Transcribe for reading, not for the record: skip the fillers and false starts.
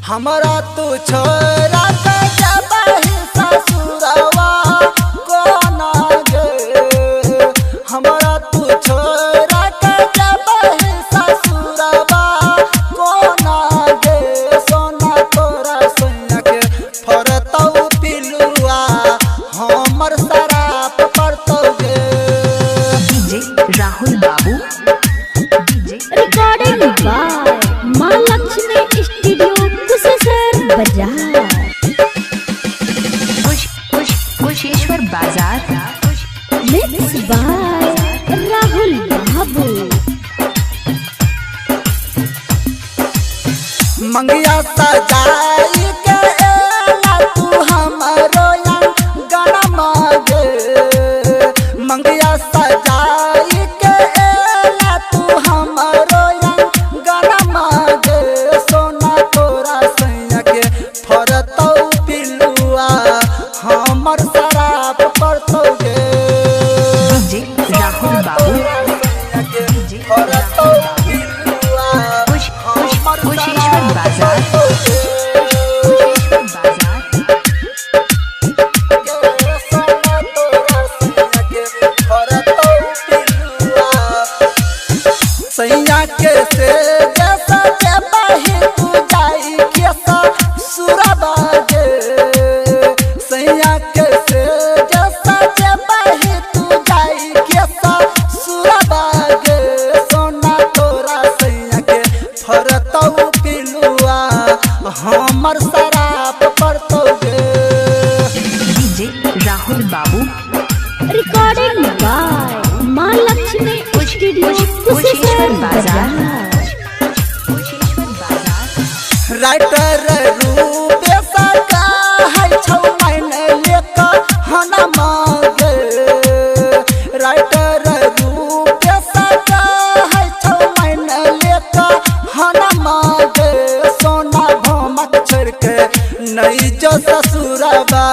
हमारा तू छोरा के जबाही ससुरवा कोना गे। हमारा तू छोरा के जबाही ससुरवा कोना गे। सोना तोरा सोना के फरतौ पिलुआ हमर शराब परतौ गे। डीजे राहुल बाबू रिकॉर्डिंग बाय मां लक्ष्मी स्टूडियो कुशेश्वर बाजार। कुशेश्वर बाजार मिक्स बाय राहुल बाबू। मंगिया सजाई के एला तू हमरो गाना मांगे। मंगिया सजाई के एला तू हमरो गाना मांगे। सोना तोरा सैया के फरतौ पिलुआ हमर शराब परतौ गे। डीजे राहुल बाबू फरतौ पिलुआ हमर कुशेश्वर बाजार सैया के से जैसा जबाही तू जाई के ससुरवा गे। सैया के से जैसा जबाही तू जाई के ससुरवा गे। सोना तोरा सैया के फरतौ पिलुआ हमर शराब परतौ गे। डीजे राहुल बाबू रिकॉर्डिंग बाय मां लक्ष्मी स्टूडियो कुशेश्वर बाजार। राइटर रूपे सका है छौ महीने लेका हना मांगे। राइटर रूपे सका है छौ महीने लेका हना मांगे। सोना भमक छोड़ के नहीं जो ससुरवा